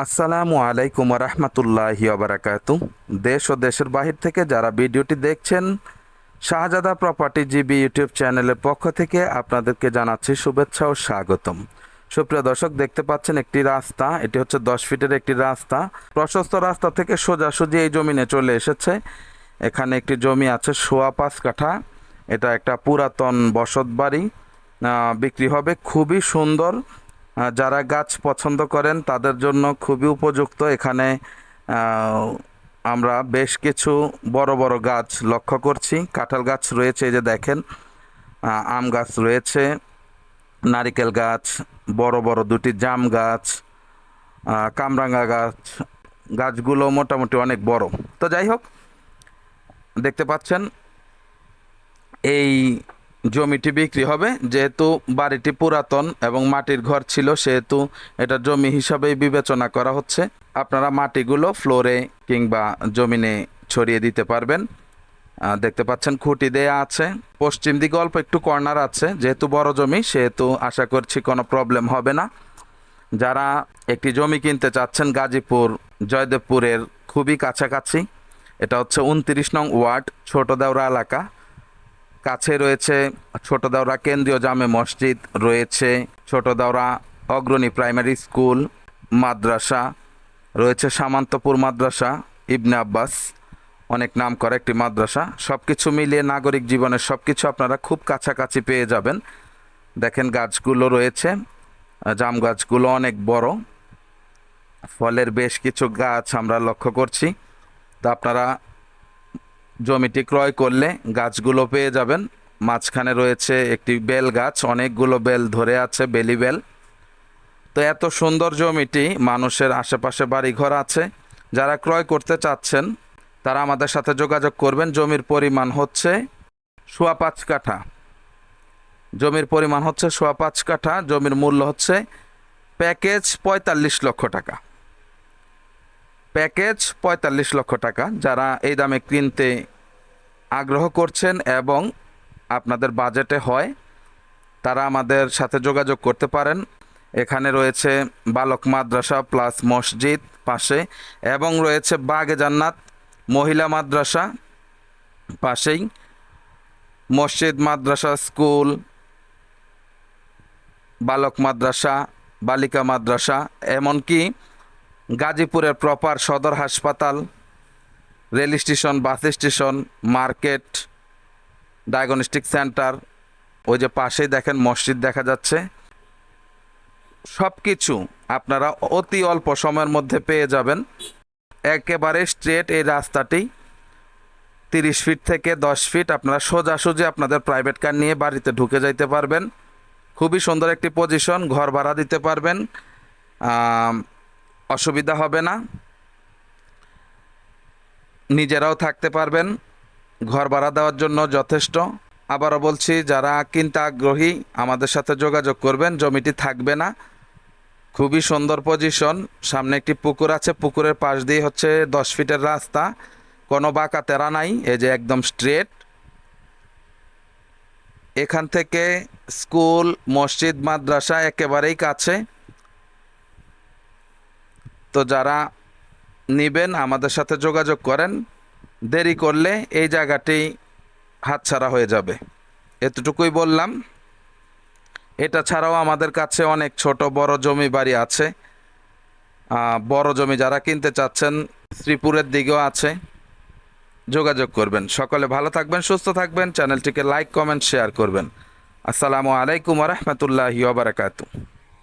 আসসালামু আলাইকুম রহমতুল্লাহি ওবারাকাতু। দেশ ও দেশের বাহির থেকে যারা ভিডিওটি দেখছেন, শাহজাদা প্রপার্টি জিবি ইউটিউব চ্যানেলের পক্ষ থেকে আপনাদেরকে জানাচ্ছি শুভেচ্ছা ও স্বাগতম। সুপ্রিয় দর্শক, দেখতে পাচ্ছেন একটি রাস্তা, এটি হচ্ছে 10 ফিটের একটি রাস্তা। প্রশস্ত রাস্তা থেকে সোজাসুজি এই জমিনে চলে এসেছে। এখানে একটি জমি আছে 5.25 কাঠা। এটা একটা পুরাতন বসত বাড়ি, বিক্রি হবে। খুবই সুন্দর, যারা গাছ পছন্দ করেন তাদের জন্য খুবই উপযুক্ত। এখানে আমরা বেশ কিছু বড় বড় গাছ লক্ষ্য করছি। কাঁঠাল গাছ রয়েছে, এই যে দেখেন, আম গাছ রয়েছে, নারিকেল গাছ, বড় বড় দুটি জাম গাছ, কামরাঙা গাছ। গাছগুলো মোটামুটি অনেক বড়। তো যাই হোক, দেখতে পাচ্ছেন এই জমিটি বিক্রি হবে। যেহেতু বাড়িটি পুরাতন এবং মাটির ঘর ছিল, সেহেতু এটা জমি হিসাবেই বিবেচনা করা হচ্ছে। আপনারা মাটিগুলো ফ্লোরে কিংবা জমিনে ছড়িয়ে দিতে পারবেন। দেখতে পাচ্ছেন খুঁটি দেয়া আছে। পশ্চিম দিকে অল্প একটু কর্নার আছে, যেহেতু বড় জমি সেহেতু আশা করছি কোনো প্রবলেম হবে না। যারা একটি জমি কিনতে চাচ্ছেন গাজীপুর জয়দেবপুরের খুবই কাছাকাছি, এটা হচ্ছে 29 নং ওয়ার্ড, ছোট দেওরা এলাকা। কাছে রয়েছে ছোট দেওরা কেন্দ্রীয় জামে মসজিদ, রয়েছে ছোট দেওরা অগ্রণী প্রাইমারি স্কুল, মাদ্রাসা রয়েছে, সামান্তপুর মাদ্রাসা, ইবনে আব্বাস, অনেক নাম করা একটি মাদ্রাসা। সব কিছু মিলিয়ে নাগরিক জীবনের সব কিছু আপনারা খুব কাছাকাছি পেয়ে যাবেন। দেখেন গাছগুলো রয়েছে, জাম গাছগুলো অনেক বড়, ফলের বেশ কিছু গাছ আমরা লক্ষ্য করছি। তো আপনারা জমিটি ক্রয় করলে গাছগুলো পেয়ে যাবেন। মাঝখানে রয়েছে একটি বেল গাছ, অনেকগুলো বেল ধরে আছে, বেলি বেল। তো এত সুন্দর জমিটি, মানুষের আশেপাশে বাড়িঘর আছে। যারা ক্রয় করতে চাচ্ছেন তারা আমাদের সাথে যোগাযোগ করবেন। জমির পরিমাণ হচ্ছে 5.25 কাঠা। জমির পরিমাণ হচ্ছে 5.25 কাঠা। জমির মূল্য হচ্ছে প্যাকেজ 45 লক্ষ টাকা। প্যাকেজ 45 লক্ষ টাকা। যারা এই দামে কিনতে আগ্রহ করছেন এবং আপনাদের বাজেটে হয়, তারা আমাদের সাথে যোগাযোগ করতে পারেন। এখানে রয়েছে বালক মাদ্রাসা প্লাস মসজিদ পাশে, এবং রয়েছে বাগে জান্নাত মহিলা মাদ্রাসা পাশেই, মসজিদ, মাদ্রাসা, স্কুল, বালক মাদ্রাসা, বালিকা মাদ্রাসা, এমনকি গাজীপুরের প্রপার সদর হাসপাতাল, rail station, bus station, market, diagnostic centre, ওই যে পাশেই দেখেন মসজিদ দেখা যাচ্ছে। সব কিছু আপনারা অতি অল্প সময়ের মধ্যে পেয়ে যাবেন। একেবারে স্ট্রেট এই রাস্তাটি, 30 ফিট থেকে 10 ফিট, আপনারা সোজাসুজি আপনাদের প্রাইভেট কার নিয়ে বাড়িতে ঢুকে যাইতে পারবেন। খুবই সুন্দর একটি পজিশন, ঘর ভাড়া দিতে পারবেন, অসুবিধা হবে না। নিজেরাও থাকতে পারবেন, ঘর ভাড়া দেওয়ার জন্য যথেষ্ট। আবারও বলছি, যারা কিনতে আগ্রহী আমাদের সাথে যোগাযোগ করবেন। জমিটি থাকবে না, খুবই সুন্দর পজিশন। সামনে একটি পুকুর আছে, পুকুরের পাশ দিয়ে হচ্ছে 10 ফিটের রাস্তা, কোনো বাঁকা তেরা নাই, এই যে একদম স্ট্রেট। এখান থেকে স্কুল, মসজিদ, মাদ্রাসা একেবারেই কাছে। তো যারা নেবেন আমাদের সাথে যোগাযোগ করেন। দেরি করলে এই জায়গাটি হাতছাড়া হয়ে যাবে, এতটুকুই বললাম। এটা ছাড়াও আমাদের কাছে অনেক ছোট বড় জমি বাড়ি আছে। বড় জমি যারা কিনতে চাচ্ছেন শ্রীপুরের দিকেও আছে, যোগাযোগ করবেন। সকলে ভালো থাকবেন, সুস্থ থাকবেন। চ্যানেলটিকে লাইক, কমেন্ট, শেয়ার করবেন। আসসালামু আলাইকুম রহমতুল্লাহি ওয়া বারাকাতুহু।